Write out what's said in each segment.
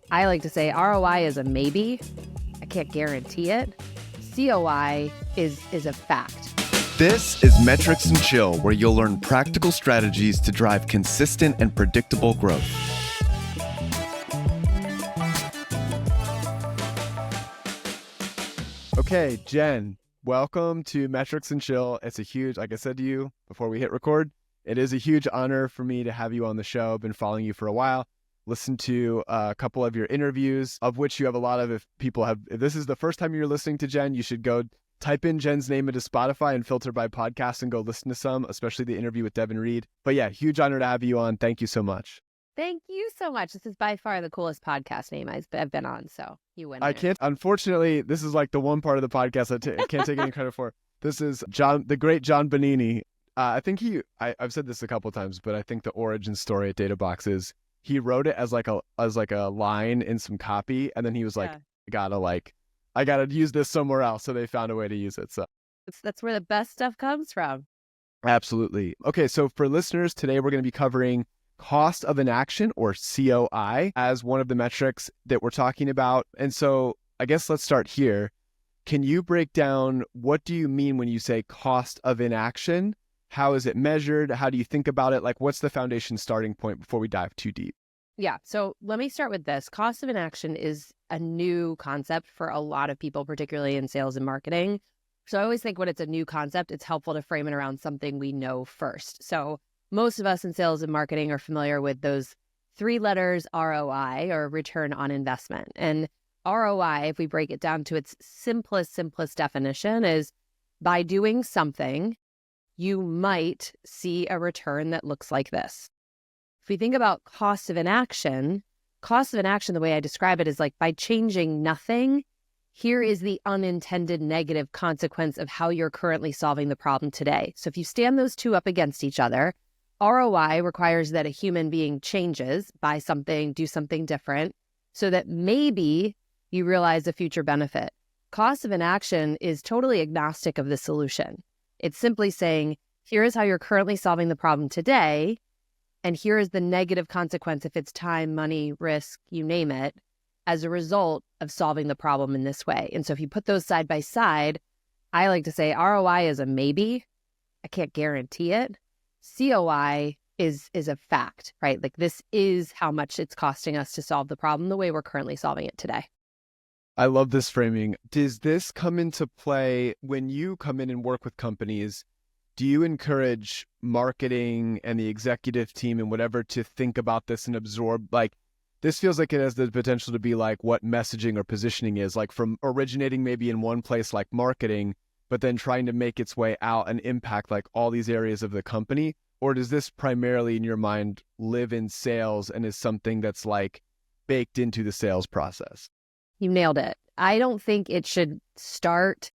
I like to say ROI is a maybe. I can't guarantee it. COI is a fact. This is Metrics and Chill, where you'll learn practical strategies to drive consistent and predictable growth. Okay, Jen, welcome to Metrics and Chill. It's a huge, like I said to you before we hit record, it is a huge honor for me to have you on the show. I've been following you for a while. Listened to a couple of your interviews, of which you have a lot of. If this is the first time you're listening to Jen, you should go type in Jen's name into Spotify and filter by podcast and go listen to some, especially the interview with Devin Reed. But yeah, huge honor to have you on. Thank you so much. Thank you so much. This is by far the coolest podcast name I've been on, so you win. I can't, unfortunately, this is like the one part of the podcast I can't take any credit for. This is the great John Bonini. I think I've said this a couple of times, but I think the origin story at Databox is he wrote it as like a line in some copy, and then he was like, I gotta use this somewhere else. So they found a way to use it. So that's where the best stuff comes from. Absolutely. Okay, so for listeners, today we're going to be covering Cost of Inaction, or COI, as one of the metrics that we're talking about. And so I guess let's start here. Can you break down, what do you mean when you say cost of inaction? How is it measured? How do you think about it? Like, what's the foundation starting point before we dive too deep? Yeah. So let me start with this. Cost of inaction is a new concept for a lot of people, particularly in sales and marketing. So I always think when it's a new concept, it's helpful to frame it around something we know first. So most of us in sales and marketing are familiar with those three letters ROI, or return on investment. And ROI, if we break it down to its simplest definition, is by doing something, you might see a return that looks like this. If we think about cost of inaction, the way I describe it is like, by changing nothing, here is the unintended negative consequence of how you're currently solving the problem today. So if you stand those two up against each other, ROI requires that a human being changes, buy something, do something different, so that maybe you realize a future benefit. Cost of inaction is totally agnostic of the solution. It's simply saying, here is how you're currently solving the problem today, and here is the negative consequence, if it's time, money, risk, you name it, as a result of solving the problem in this way. And so if you put those side by side, I like to say ROI is a maybe. I can't guarantee it. COI is a fact, right? Like, this is how much it's costing us to solve the problem the way we're currently solving it today. I love this framing. Does this come into play when you come in and work with companies? Do you encourage marketing and the executive team and whatever to think about this and absorb, like, this feels like it has the potential to be like what messaging or positioning is, like from originating maybe in one place like marketing, but then trying to make its way out and impact like all these areas of the company? Or does this primarily in your mind live in sales and is something that's like baked into the sales process? You nailed it. I don't think it should start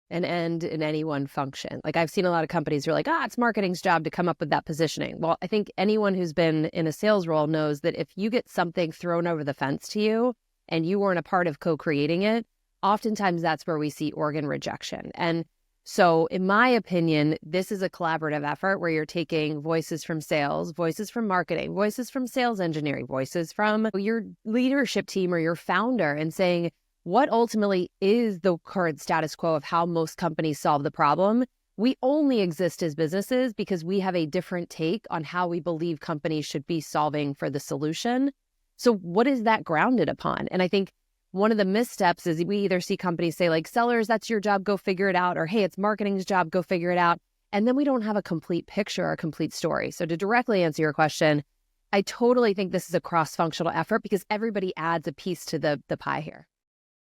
and end in any one function. Like, I've seen a lot of companies who are like, it's marketing's job to come up with that positioning. Well, I think anyone who's been in a sales role knows that if you get something thrown over the fence to you and you weren't a part of co-creating it, oftentimes that's where we see organ rejection. And so in my opinion, this is a collaborative effort where you're taking voices from sales, voices from marketing, voices from sales engineering, voices from your leadership team or your founder, and saying, what ultimately is the current status quo of how most companies solve the problem? We only exist as businesses because we have a different take on how we believe companies should be solving for the solution. So what is that grounded upon? And I think one of the missteps is we either see companies say like, sellers, that's your job, go figure it out, or hey, it's marketing's job, go figure it out. And then we don't have a complete picture or a complete story. So to directly answer your question, I totally think this is a cross-functional effort because everybody adds a piece to the pie here.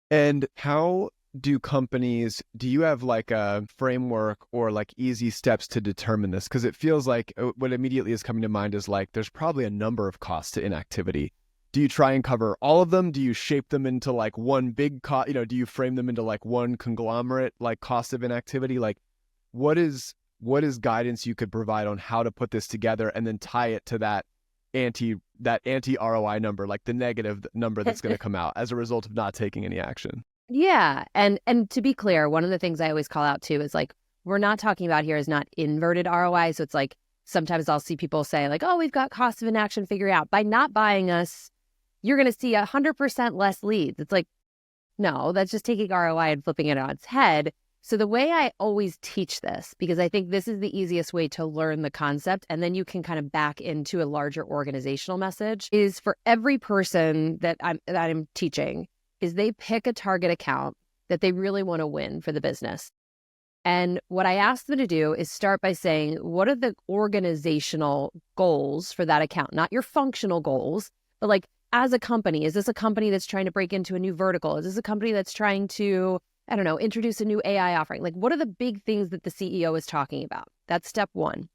And how do you have like a framework or like easy steps to determine this? Because it feels like what immediately is coming to mind is like, there's probably a number of costs to inactivity. Do you try and cover all of them? Do you shape them into like one big cost? Do you frame them into like one conglomerate, like cost of inactivity? Like, what is guidance you could provide on how to put this together and then tie it to that anti ROI number, like the negative number that's going to come out as a result of not taking any action? Yeah. And to be clear, one of the things I always call out too is like, we're not talking about here is not inverted ROI. So it's like, sometimes I'll see people say like, oh, we've got cost of inaction figured out. By not buying us, you're going to see 100% less leads. It's like, no, that's just taking ROI and flipping it on its head. So the way I always teach this, because I think this is the easiest way to learn the concept, and then you can kind of back into a larger organizational message, is for every person that I'm teaching, is they pick a target account that they really want to win for the business. And what I ask them to do is start by saying, what are the organizational goals for that account? Not your functional goals, but like as a company, is this a company that's trying to break into a new vertical? Is this a company that's trying to, I don't know, introduce a new AI offering? Like, what are the big things that the CEO is talking about? That's step one.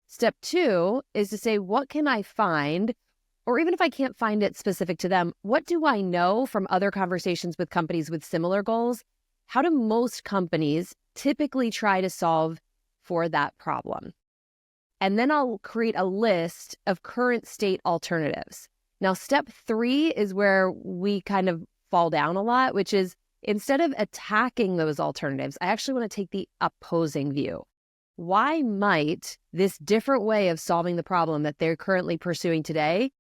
Step two is to say, what can I find? Or even if I can't find it specific to them, what do I know from other conversations with companies with similar goals? How do most companies typically try to solve for that problem? And then I'll create a list of current state alternatives. Now, step three is where we kind of fall down a lot, which is instead of attacking those alternatives, I actually want to take the opposing view. Why might this different way of solving the problem that they're currently pursuing today,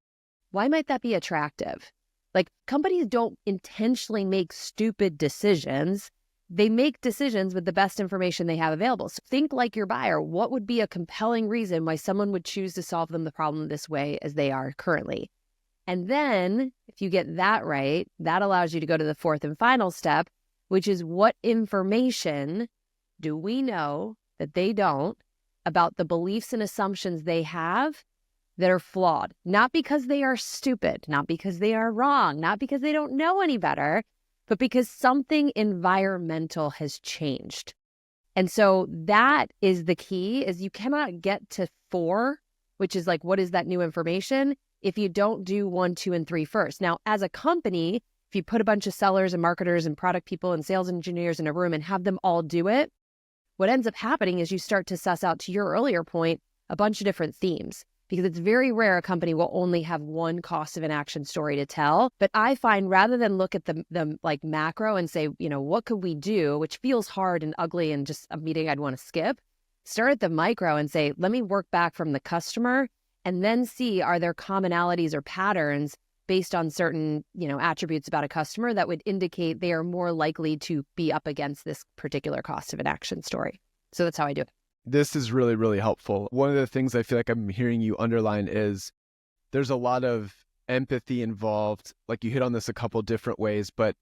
why might that be attractive? Like, companies don't intentionally make stupid decisions. They make decisions with the best information they have available. So think like your buyer. What would be a compelling reason why someone would choose to solve them the problem this way as they are currently? And then if you get that right, that allows you to go to the fourth and final step, which is what information do we know that they don't about the beliefs and assumptions they have that are flawed? Not because they are stupid, not because they are wrong, not because they don't know any better, but because something environmental has changed. And so that is the key, is you cannot get to 4, which is like, what is that new information, if you don't do 1, 2, and 3 first. Now, as a company, if you put a bunch of sellers and marketers and product people and sales engineers in a room and have them all do it, what ends up happening is you start to suss out, to your earlier point, a bunch of different themes. Because it's very rare a company will only have one cost of inaction story to tell. But I find rather than look at the like macro and say, you know, what could we do, which feels hard and ugly and just a meeting I'd want to skip, start at the micro and say, let me work back from the customer and then see, are there commonalities or patterns based on certain, you know, attributes about a customer that would indicate they are more likely to be up against this particular cost of inaction story. So that's how I do it. This is really, really helpful. One of the things I feel like I'm hearing you underline is there's a lot of empathy involved. Like you hit on this a couple different ways, but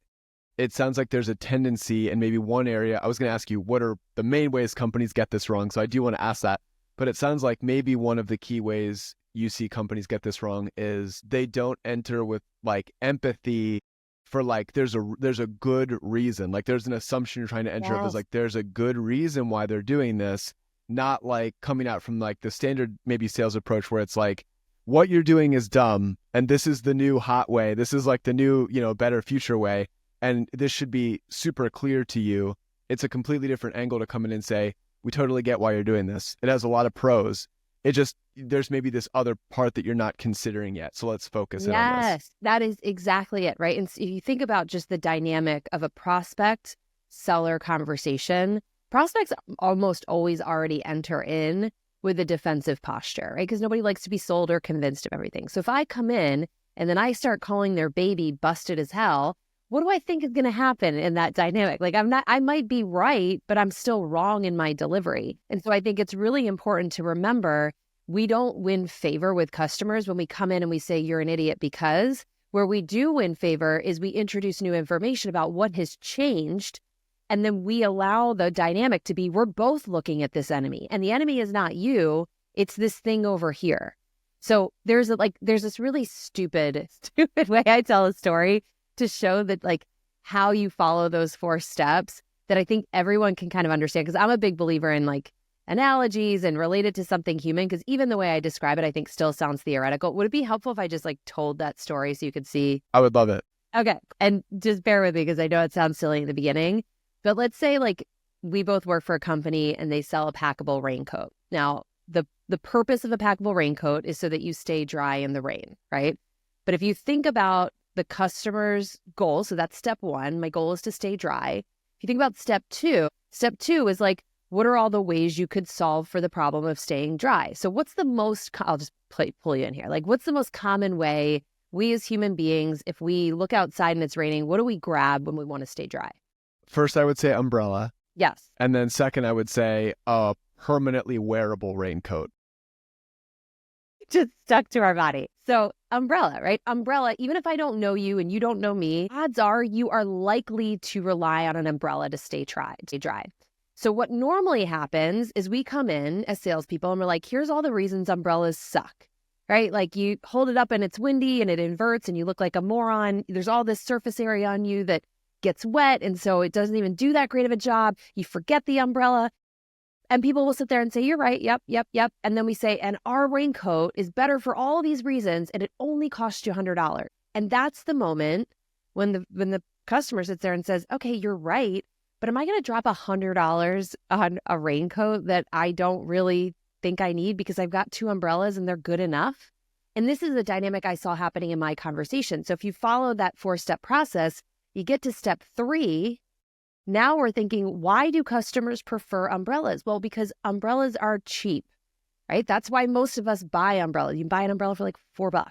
it sounds like there's a tendency, and maybe one area, I was going to ask you, what are the main ways companies get this wrong? So I do want to ask that, but it sounds like maybe one of the key ways you see companies get this wrong is they don't enter with like empathy for like, there's a good reason. Like there's an assumption you're trying to enter of is like, there's a good reason why they're doing this. Not like coming out from like the standard maybe sales approach where it's like, what you're doing is dumb and this is the new hot way. This is like the new, you know, better future way. And this should be super clear to you. It's a completely different angle to come in and say, we totally get why you're doing this. It has a lot of pros. It just, there's maybe this other part that you're not considering yet. So let's focus in on this. Yes, that is exactly it, right? And so if you think about just the dynamic of a prospect seller conversation, prospects almost always already enter in with a defensive posture, right? Because nobody likes to be sold or convinced of everything. So if I come in and then I start calling their baby busted as hell, what do I think is going to happen in that dynamic? Like I might be right, but I'm still wrong in my delivery. And so I think it's really important to remember we don't win favor with customers when we come in and we say, you're an idiot because. Where we do win favor is we introduce new information about what has changed. And then we allow the dynamic to be, we're both looking at this enemy. And the enemy is not you, it's this thing over here. So there's this really stupid way I tell a story to show that like how you follow those 4 steps that I think everyone can kind of understand. Because I'm a big believer in like analogies and related to something human. Because even the way I describe it, I think still sounds theoretical. Would it be helpful if I just like told that story so you could see? I would love it. Okay. And just bear with me because I know it sounds silly in the beginning. But let's say like we both work for a company and they sell a packable raincoat. Now, the purpose of a packable raincoat is so that you stay dry in the rain, right? But if you think about the customer's goal, so that's step 1, my goal is to stay dry. If you think about step 2 is like, what are all the ways you could solve for the problem of staying dry? So what's the most, I'll just pull you in here. Like, what's the most common way we as human beings, if we look outside and it's raining, what do we grab when we want to stay dry? First, I would say umbrella. Yes. And then second, I would say a permanently wearable raincoat. Just stuck to our body. So umbrella, right? Umbrella, even if I don't know you and you don't know me, odds are you are likely to rely on an umbrella to stay dry. So what normally happens is we come in as salespeople and we're like, here's all the reasons umbrellas suck, right? Like you hold it up and it's windy and it inverts and you look like a moron. There's all this surface area on you that gets wet. And so it doesn't even do that great of a job. You forget the umbrella. And people will sit there and say, you're right. Yep. And then we say, and our raincoat is better for all of these reasons, and it only costs you $100. And that's the moment when the customer sits there and says, okay, you're right, but am I going to drop $100 on a raincoat that I don't really think I need because I've got 2 umbrellas and they're good enough? And this is the dynamic I saw happening in my conversation. So if you follow that 4-step process, you get to step 3. Now we're thinking, why do customers prefer umbrellas? Well, because umbrellas are cheap, right? That's why most of us buy umbrellas. You can buy an umbrella for like $4.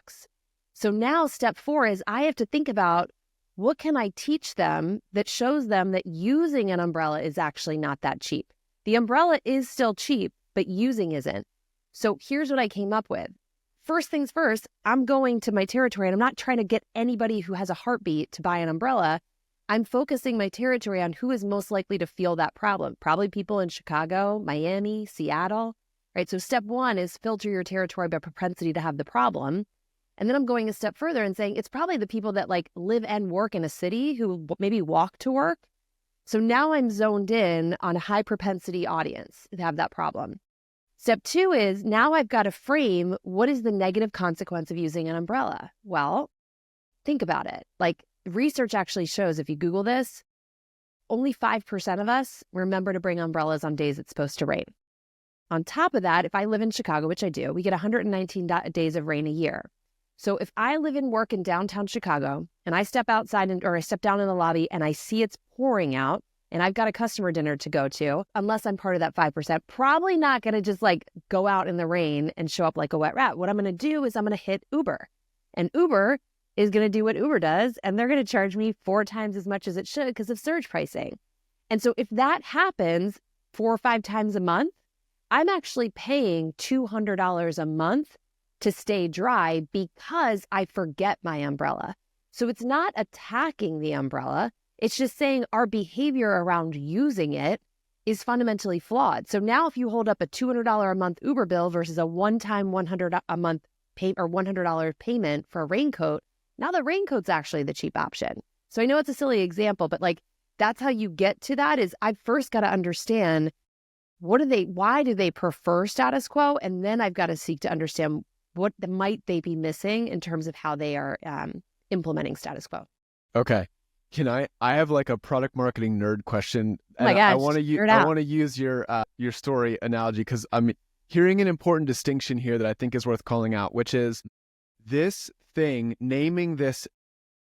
So now step 4 is I have to think about what can I teach them that shows them that using an umbrella is actually not that cheap. The umbrella is still cheap, but using isn't. So here's what I came up with. First things first, I'm going to my territory and I'm not trying to get anybody who has a heartbeat to buy an umbrella. I'm focusing my territory on who is most likely to feel that problem. Probably people in Chicago, Miami, Seattle, right? So step 1 is filter your territory by propensity to have the problem. And then I'm going a step further and saying it's probably the people that like live and work in a city who maybe walk to work. So now I'm zoned in on a high propensity audience to have that problem. Step 2 is now I've got to frame what is the negative consequence of using an umbrella? Well, think about it. Like, research actually shows, if you Google this, only 5% of us remember to bring umbrellas on days it's supposed to rain. On top of that, if I live in Chicago, which I do, we get 119 days of rain a year. So if I live and work in downtown Chicago and I step outside or I step down in the lobby and I see it's pouring out and I've got a customer dinner to go to, unless I'm part of that 5%, probably not going to just like go out in the rain and show up like a wet rat. What I'm going to do is I'm going to hit Uber. And Uber is going to do what Uber does, and they're going to charge me 4 times as much as it should because of surge pricing. And so if that happens 4 or 5 times a month, I'm actually paying $200 a month to stay dry because I forget my umbrella. So it's not attacking the umbrella. It's just saying our behavior around using it is fundamentally flawed. So now if you hold up a $200 a month Uber bill versus a one-time $100 a month pay or $100 payment for a raincoat, now the raincoat's actually the cheap option. So I know it's a silly example, but like that's how you get to that is I've first got to understand why do they prefer status quo? And then I've got to seek to understand what might they be missing in terms of how they are implementing status quo. Okay. I have like a product marketing nerd question. Oh my gosh, I want to use your story analogy because I'm hearing an important distinction here that I think is worth calling out, which is this thing, naming this,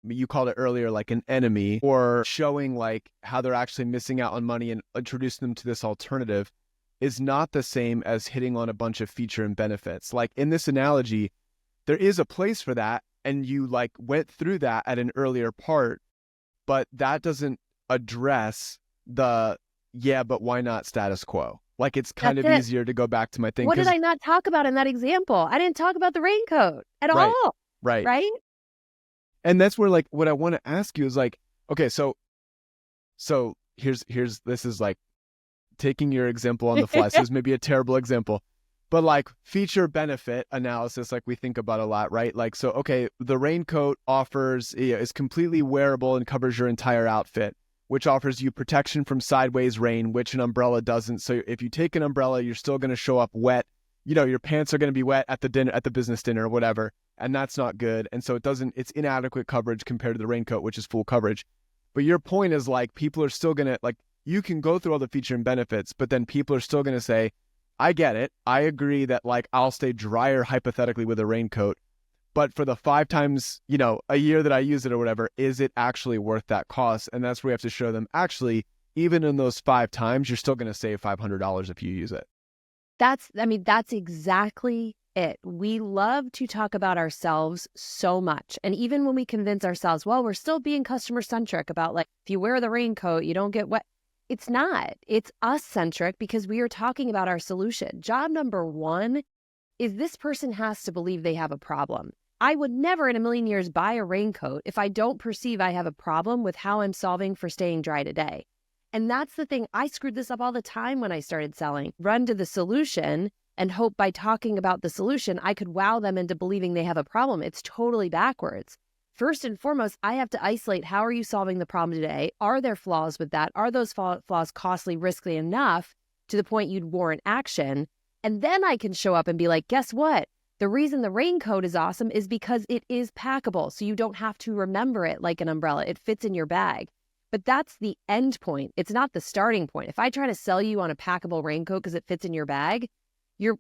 you called it earlier, like an enemy, or showing like how they're actually missing out on money and introducing them to this alternative is not the same as hitting on a bunch of feature and benefits. Like in this analogy, there is a place for that. And you like went through that at an earlier part, but that doesn't address the, but why not status quo? Like it's kind of easier to go back to my thing. What did I not talk about in that example? I didn't talk about the raincoat at all. Right. And that's where like what I want to ask you is like, okay, so here's this is like taking your example on the fly. So this may be a terrible example, but like feature benefit analysis, like we think about a lot, right? Like, so, okay, the raincoat offers, is completely wearable and covers your entire outfit, which offers you protection from sideways rain, which an umbrella doesn't. So if you take an umbrella, you're still going to show up wet. You know, your pants are going to be wet at the business dinner or whatever. And that's not good. And so it's inadequate coverage compared to the raincoat, which is full coverage. But your point is like, people are still going to like, you can go through all the feature and benefits, but then people are still going to say, I get it. I agree that like, I'll stay drier hypothetically with a raincoat, but for the 5 times, a year that I use it or whatever, is it actually worth that cost? And that's where we have to show them actually, even in those 5 times, you're still going to save $500 if you use it. That's exactly it. We love to talk about ourselves so much. And even when we convince ourselves, well, we're still being customer centric about like, if you wear the raincoat, you don't get wet. It's not. It's us centric because we are talking about our solution. Job number one is this person has to believe they have a problem. I would never in a million years buy a raincoat if I don't perceive I have a problem with how I'm solving for staying dry today. And that's the thing. I screwed this up all the time when I started selling. Run to the solution and hope by talking about the solution, I could wow them into believing they have a problem. It's totally backwards. First and foremost, I have to isolate how are you solving the problem today? Are there flaws with that? Are those flaws costly, risky enough to the point you'd warrant action? And then I can show up and be like, guess what? The reason the raincoat is awesome is because it is packable. So you don't have to remember it like an umbrella. It fits in your bag. But that's the end point. It's not the starting point. If I try to sell you on a packable raincoat because it fits in your bag, your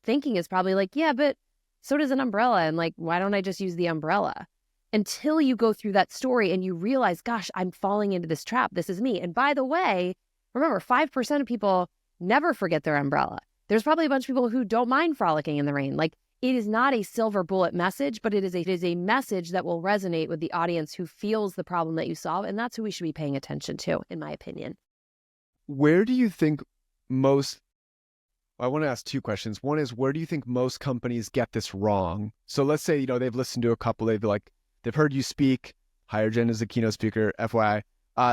thinking is probably like, yeah, but so does an umbrella. And like, why don't I just use the umbrella? Until you go through that story and you realize, gosh, I'm falling into this trap. This is me. And by the way, remember, 5% of people never forget their umbrella. There's probably a bunch of people who don't mind frolicking in the rain. Like, it is not a silver bullet message, but it is a message that will resonate with the audience who feels the problem that you solve. And that's who we should be paying attention to, in my opinion. Where do you think I want to ask two questions. One is, where do you think most companies get this wrong? So let's say, they've listened to a couple, they've heard you speak, hire Jen as a keynote speaker, FYI.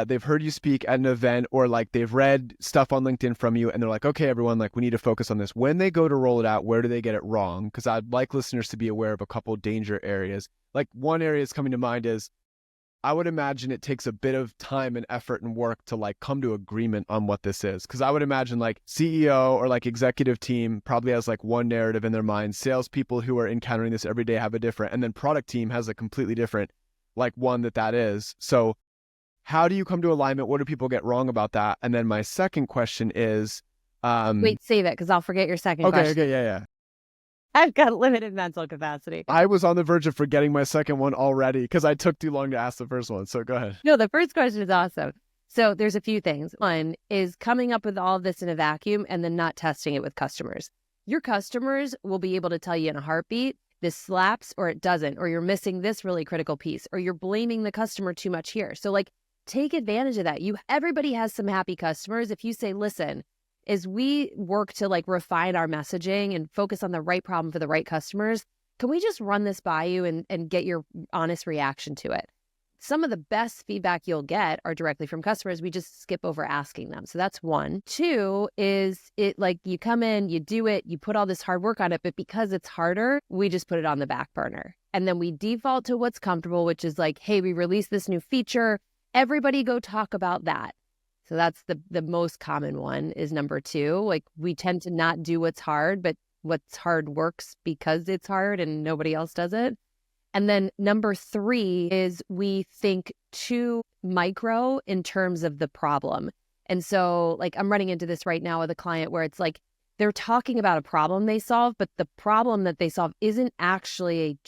They've heard you speak at an event, or like they've read stuff on LinkedIn from you and they're like, okay, everyone, like we need to focus on this. When they go to roll it out, where do they get it wrong? Because I'd like listeners to be aware of a couple danger areas. Like one area that's coming to mind is, I would imagine it takes a bit of time and effort and work to like come to agreement on what this is. Because I would imagine like CEO or like executive team probably has like one narrative in their mind. Salespeople who are encountering this every day have a different, and then product team has a completely different like one that is. So how do you come to alignment? What do people get wrong about that? And then my second question is, wait, save it because I'll forget your second question. Okay, yeah. I've got limited mental capacity. I was on the verge of forgetting my second one already because I took too long to ask the first one. So go ahead. No, the first question is awesome. So there's a few things. One is coming up with all of this in a vacuum and then not testing it with customers. Your customers will be able to tell you in a heartbeat, this slaps or it doesn't, or you're missing this really critical piece, or you're blaming the customer too much here. So like, take advantage of that. Everybody has some happy customers. If you say, listen, as we work to like refine our messaging and focus on the right problem for the right customers, can we just run this by you and get your honest reaction to it? Some of the best feedback you'll get are directly from customers. We just skip over asking them. So that's one. Two is it like you come in, you do it, you put all this hard work on it, but because it's harder, we just put it on the back burner. And then we default to what's comfortable, which is like, hey, we released this new feature. Everybody go talk about that. So that's the most common one is number two. Like we tend to not do what's hard, but what's hard works because it's hard and nobody else does it. And then number three is we think too micro in terms of the problem. And so like I'm running into this right now with a client where it's like they're talking about a problem they solve, but the problem that they solve isn't actually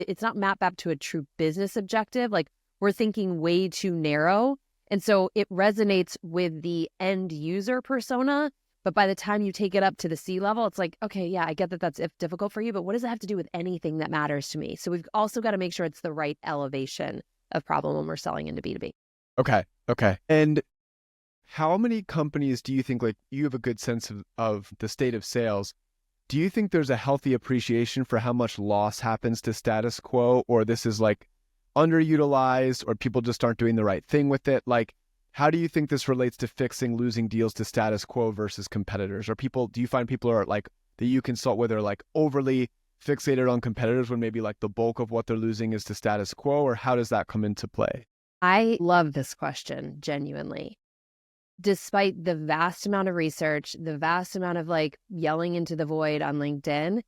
it's not mapped up to a true business objective. Like we're thinking way too narrow. And so it resonates with the end user persona. But by the time you take it up to the C level, it's like, okay, yeah, I get that that's difficult for you, but what does it have to do with anything that matters to me? So we've also got to make sure it's the right elevation of problem when we're selling into B2B. Okay. And how many companies do you think, like you have a good sense of the state of sales? Do you think there's a healthy appreciation for how much loss happens to status quo, or this is like underutilized, or people just aren't doing the right thing with it? Like, how do you think this relates to fixing losing deals to status quo versus competitors? Or do you find people are like that you consult with are like overly fixated on competitors when maybe like the bulk of what they're losing is to status quo, or how does that come into play? I love this question, genuinely. Despite the vast amount of research, the vast amount of like yelling into the void on LinkedIn,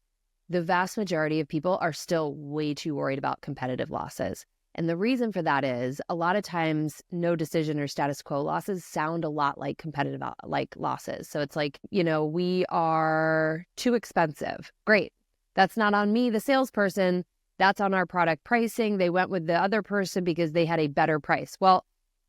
the vast majority of people are still way too worried about competitive losses. And the reason for that is a lot of times no decision or status quo losses sound a lot like competitive like losses. So it's like, we are too expensive. Great. That's not on me, the salesperson. That's on our product pricing. They went with the other person because they had a better price. Well,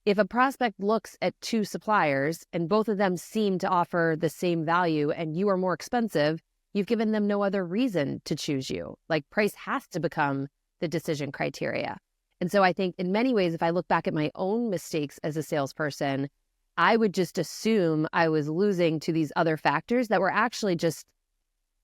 if a prospect looks at two suppliers and both of them seem to offer the same value and you are more expensive, you've given them no other reason to choose you. Like price has to become the decision criteria. And so I think in many ways, if I look back at my own mistakes as a salesperson, I would just assume I was losing to these other factors that were actually just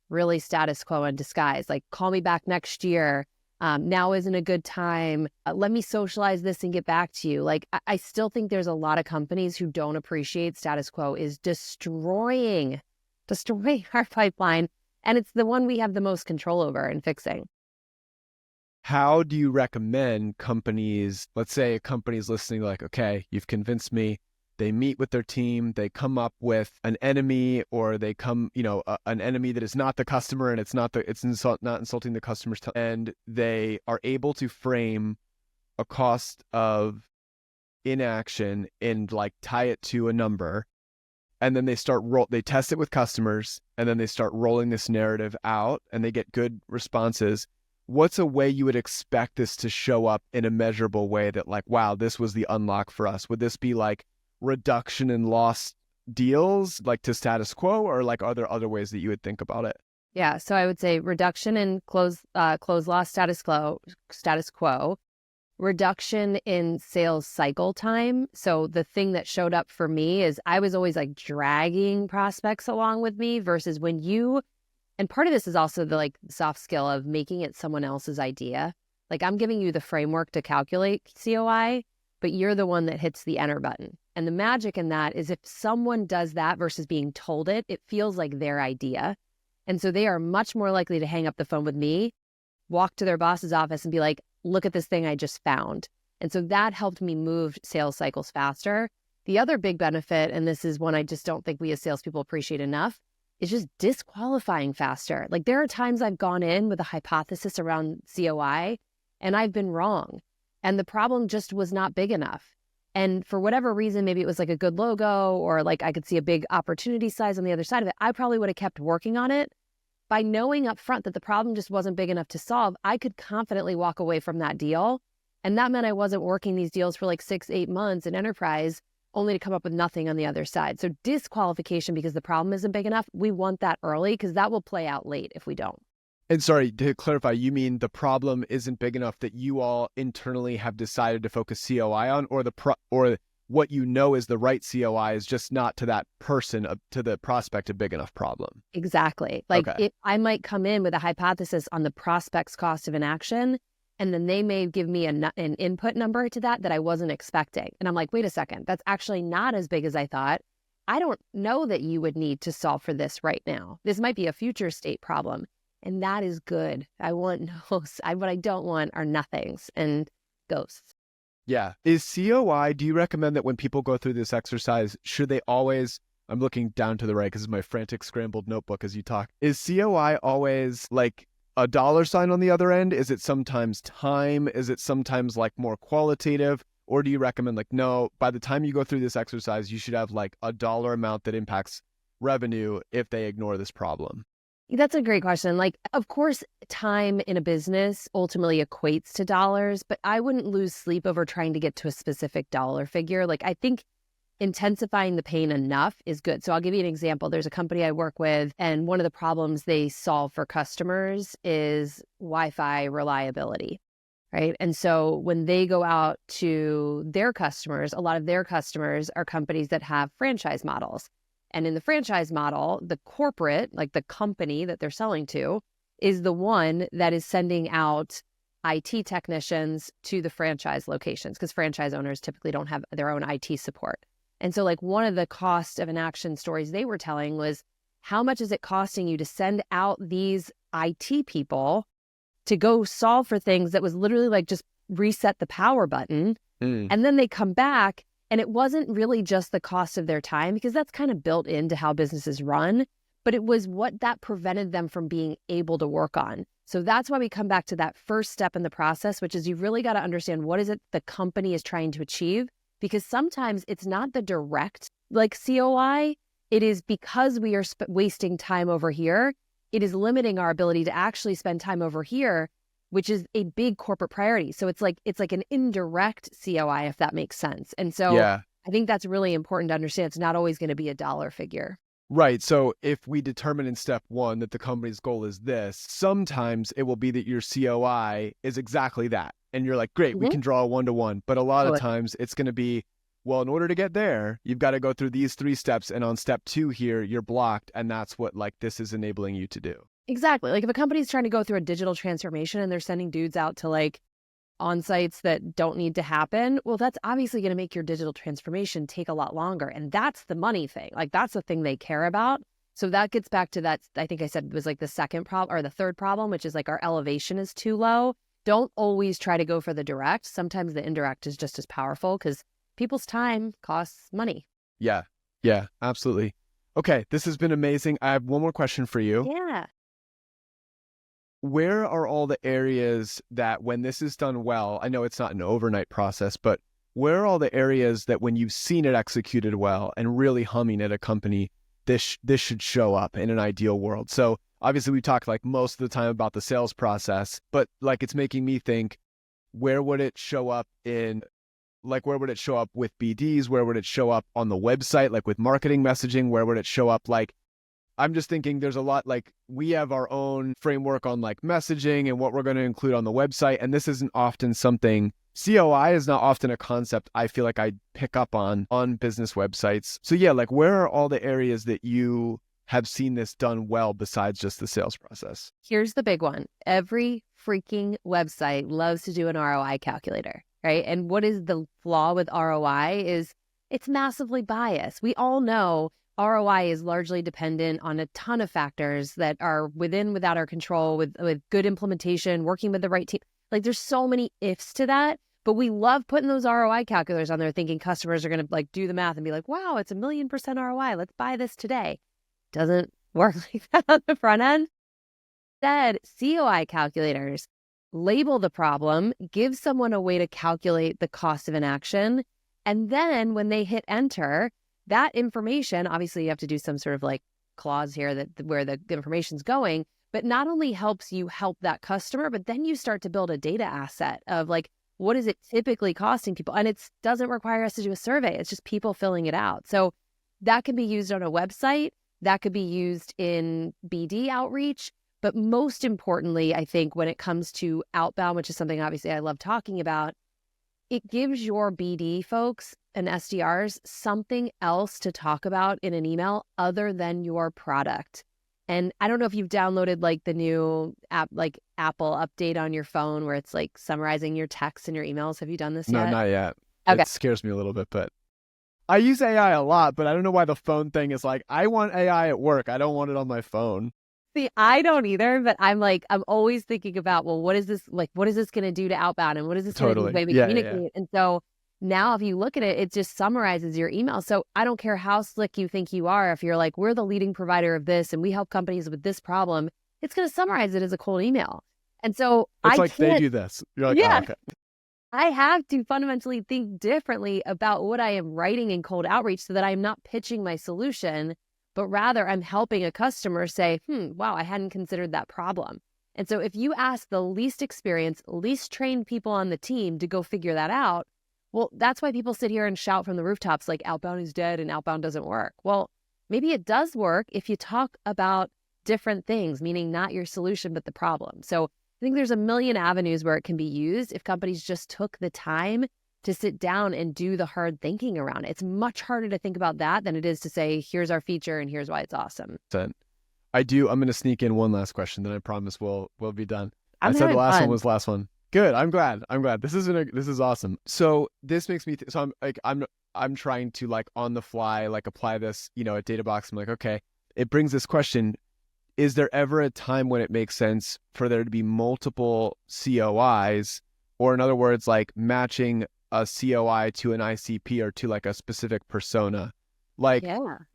really status quo in disguise. Like, call me back next year. Now isn't a good time. Let me socialize this and get back to you. Like, I still think there's a lot of companies who don't appreciate status quo is destroying our pipeline. And it's the one we have the most control over in fixing. How do you recommend companies, let's say a company's listening, like, okay, you've convinced me. They meet with their team, they come up with an enemy, or they come, an enemy that is not the customer and it's not insulting the customer's and they are able to frame a cost of inaction and like tie it to a number. And then they they test it with customers, and then they start rolling this narrative out and they get good responses. What's a way you would expect this to show up in a measurable way that like, wow, this was the unlock for us? Would this be like reduction in lost deals, like to status quo, or like are there other ways that you would think about it? Yeah, so I would say reduction in close loss status quo, reduction in sales cycle time. So the thing that showed up for me is I was always like dragging prospects along with me versus and part of this is also the like soft skill of making it someone else's idea. Like, I'm giving you the framework to calculate COI, but you're the one that hits the enter button. And the magic in that is if someone does that versus being told it, it feels like their idea. And so they are much more likely to hang up the phone with me, walk to their boss's office and be like, look at this thing I just found. And so that helped me move sales cycles faster. The other big benefit, and this is one I just don't think we as salespeople appreciate enough, is just disqualifying faster. Like, there are times I've gone in with a hypothesis around COI and I've been wrong. And the problem just was not big enough. And for whatever reason, maybe it was like a good logo or like I could see a big opportunity size on the other side of it, I probably would have kept working on it. By knowing up front that the problem just wasn't big enough to solve, I could confidently walk away from that deal. And that meant I wasn't working these deals for like 6-8 months in enterprise only to come up with nothing on the other side. So disqualification because the problem isn't big enough, we want that early because that will play out late if we don't. And sorry, to clarify, you mean the problem isn't big enough that you all internally have decided to focus COI on, or or what you know is the right COI is just not to that person, to the prospect, a big enough problem? Exactly. Like, if I might come in with a hypothesis on the prospect's cost of inaction, and then they may give me an input number to that I wasn't expecting. And I'm like, wait a second, that's actually not as big as I thought. I don't know that you would need to solve for this right now. This might be a future state problem. And that is good. I want no's. What I don't want are nothings and ghosts. Yeah. Is COI, do you recommend that when people go through this exercise, should they always, I'm looking down to the right because it's my frantic scrambled notebook as you talk. Is COI always like a dollar sign on the other end? Is it sometimes time? Is it sometimes like more qualitative? Or do you recommend like, no, by the time you go through this exercise, you should have like a dollar amount that impacts revenue if they ignore this problem? That's a great question. Like, of course, time in a business ultimately equates to dollars, but I wouldn't lose sleep over trying to get to a specific dollar figure. Like, I think intensifying the pain enough is good. So I'll give you an example. There's a company I work with, and one of the problems they solve for customers is Wi-Fi reliability, right? And so when they go out to their customers, a lot of their customers are companies that have franchise models. And in the franchise model, the corporate, like the company that they're selling to, is the one that is sending out IT technicians to the franchise locations because franchise owners typically don't have their own IT support. And so like one of the cost of inaction stories they were telling was, how much is it costing you to send out these IT people to go solve for things that was literally like just reset the power button. And then they come back. And it wasn't really just the cost of their time, because that's kind of built into how businesses run, but it was what that prevented them from being able to work on. So that's why we come back to that first step in the process, which is you've really got to understand what is it the company is trying to achieve, because sometimes it's not the direct like COI. It is because we are wasting time over here. It is limiting our ability to actually spend time over here, which is a big corporate priority. So it's like an indirect COI, if that makes sense. And so I think that's really important to understand. It's not always going to be a dollar figure. Right. So if we determine in step one that the company's goal is this, sometimes it will be that your COI is exactly that. And you're like, great, we Mhm. can draw a one-to-one. But a lot of Totally. times it's going to be, well, in order to get there, you've got to go through these 3 steps. And on step 2 here, you're blocked. And that's what like this is enabling you to do. Exactly. Like if a company's trying to go through a digital transformation and they're sending dudes out to like on sites that don't need to happen, well, that's obviously going to make your digital transformation take a lot longer. And that's the money thing. Like that's the thing they care about. So that gets back to that. I think I said it was like the second problem or the third problem, which is like our elevation is too low. Don't always try to go for the direct. Sometimes the indirect is just as powerful because people's time costs money. Yeah. Yeah, absolutely. Okay. This has been amazing. I have one more question for you. Yeah. Where are all the areas that when this is done well, I know it's not an overnight process, but where are all the areas that when you've seen it executed well and really humming at a company, this should show up in an ideal world? So obviously we talk like most of the time about the sales process, but like it's making me think, where would it show up in, like where would it show up with BDs? Where would it show up on the website? Like with marketing messaging, where would it show up? Like, I'm just thinking there's a lot, like we have our own framework on like messaging and what we're going to include on the website. And this isn't often something, COI is not often a concept I feel like I pick up on business websites. So yeah, like where are all the areas that you have seen this done well besides just the sales process? Here's the big one. Every freaking website loves to do an ROI calculator, right? And what is the flaw with ROI is it's massively biased. We all know ROI is largely dependent on a ton of factors that are without our control, with good implementation, working with the right team. Like there's so many ifs to that, but we love putting those ROI calculators on there thinking customers are going to like do the math and be like, wow, it's 1,000,000% ROI. Let's buy this today. Doesn't work like that on the front end. Instead, COI calculators label the problem, give someone a way to calculate the cost of inaction, and then when they hit enter, that information, obviously you have to do some sort of like clause here that where the information's going, but not only helps you help that customer, but then you start to build a data asset of like, what is it typically costing people? And it doesn't require us to do a survey. It's just people filling it out. So that can be used on a website. That could be used in BD outreach. But most importantly, I think when it comes to outbound, which is something obviously I love talking about, it gives your BD folks and SDRs something else to talk about in an email other than your product. And I don't know if you've downloaded like the new app, like Apple update on your phone where it's like summarizing your texts and your emails. Have you done this No, yet? not yet. Okay. It scares me a little bit, but I use AI a lot, but I don't know why the phone thing is like, I want AI at work. I don't want it on my phone. See, I don't either, but I'm always thinking about, well, what is this going to do to outbound and what is this going to do to the way we communicate? And so now if you look at it, it just summarizes your email. So I don't care how slick you think you are. If you're like, we're the leading provider of this and we help companies with this problem, it's going to summarize it as a cold email. And so it's like they do this. You're like, yeah, oh, okay. I have to fundamentally think differently about what I am writing in cold outreach so that I'm not pitching my solution, but rather I'm helping a customer say, wow, I hadn't considered that problem. And so if you ask the least experienced, least trained people on the team to go figure that out, well, that's why people sit here and shout from the rooftops like outbound is dead and outbound doesn't work. Well, maybe it does work if you talk about different things, meaning not your solution, but the problem. So I think there's a million avenues where it can be used if companies just took the time to sit down and do the hard thinking around it. It's much harder to think about that than it is to say, here's our feature and here's why it's awesome. I'm going to sneak in one last question, then I promise we'll be done. I said the last one was the last one. Good. I'm glad. This is awesome. So this makes me, I'm trying to like on the fly, like apply this, at Databox. I'm like, okay, it brings this question. Is there ever a time when it makes sense for there to be multiple COIs, or in other words, like matching a COI to an ICP or to like a specific persona? Like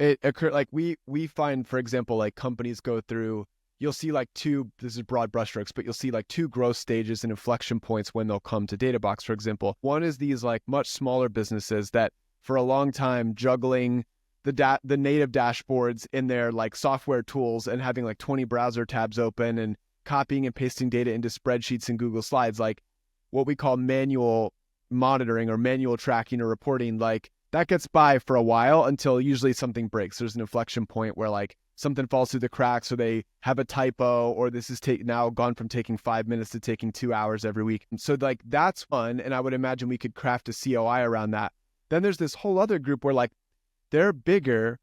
it occur, like we find, for example, like companies go through, you'll see like this is broad brushstrokes, but you'll see like 2 growth stages and inflection points when they'll come to Databox, for example. One is these like much smaller businesses that for a long time juggling the native dashboards in their like software tools and having like 20 browser tabs open and copying and pasting data into spreadsheets and Google Slides, like what we call manual monitoring or manual tracking or reporting. Like that gets by for a while until usually something breaks. There's an inflection point where like something falls through the cracks, or they have a typo, or this is now gone from taking 5 minutes to taking 2 hours every week. So like that's fun. And I would imagine we could craft a COI around that. Then there's this whole other group where like they're bigger.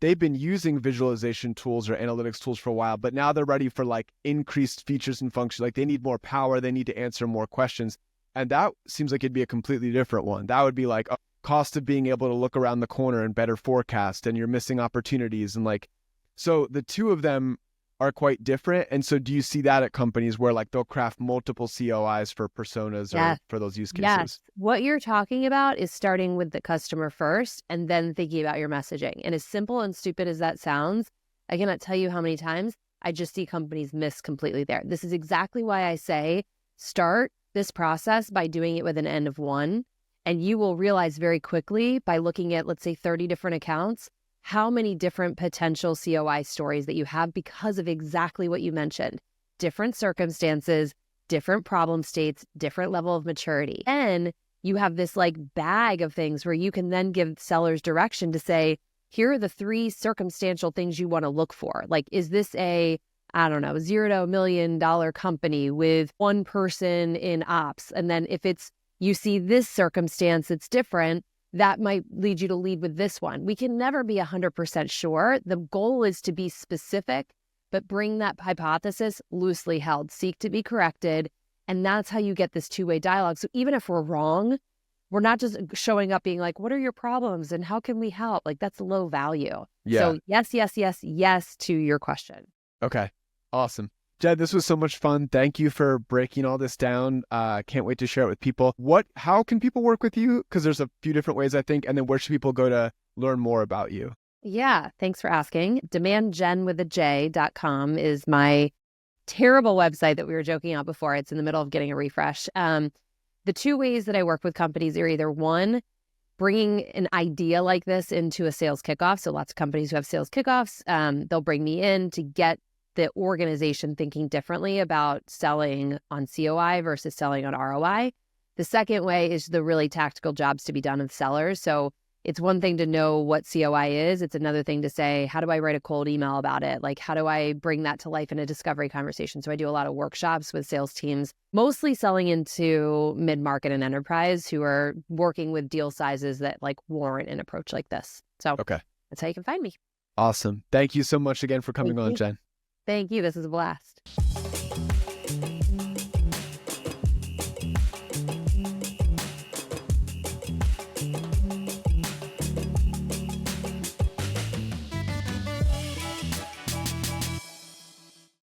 They've been using visualization tools or analytics tools for a while, but now they're ready for like increased features and functions. Like they need more power. They need to answer more questions. And that seems like it'd be a completely different one. That would be like a cost of being able to look around the corner and better forecast, and you're missing opportunities. And like, so the two of them are quite different. And so do you see that at companies where like they'll craft multiple COIs for personas or for those use cases? Yes. What you're talking about is starting with the customer first and then thinking about your messaging. And as simple and stupid as that sounds, I cannot tell you how many times I just see companies miss completely there. This is exactly why I say start this process by doing it with an N of 1. And you will realize very quickly by looking at, let's say, 30 different accounts, how many different potential COI stories that you have because of exactly what you mentioned. Different circumstances, different problem states, different level of maturity. And you have this like bag of things where you can then give sellers direction to say, here are the 3 circumstantial things you want to look for. Like, is this a, I don't know, $0 to $1 million company with 1 person in ops? And then if it's, you see this circumstance that's different, that might lead you to lead with this one. We can never be 100% sure. The goal is to be specific, but bring that hypothesis loosely held, seek to be corrected. And that's how you get this two-way dialogue. So even if we're wrong, we're not just showing up being like, what are your problems and how can we help? Like that's low value. Yeah. So yes to your question. Okay. Awesome. Jen, this was so much fun. Thank you for breaking all this down. Can't wait to share it with people. How can people work with you? Because there's a few different ways, I think. And then where should people go to learn more about you? Yeah, thanks for asking. DemandJen.com is my terrible website that we were joking about before. It's in the middle of getting a refresh. The 2 ways that I work with companies are either 1, bringing an idea like this into a sales kickoff. So lots of companies who have sales kickoffs, they'll bring me in to get the organization thinking differently about selling on COI versus selling on ROI. The second way is the really tactical jobs to be done with sellers. So it's one thing to know what COI is. It's another thing to say, how do I write a cold email about it? Like, how do I bring that to life in a discovery conversation? So I do a lot of workshops with sales teams, mostly selling into mid-market and enterprise who are working with deal sizes that like warrant an approach like this. So that's how you can find me. Awesome. Thank you so much again for coming on, Jen. Thank you. This is a blast.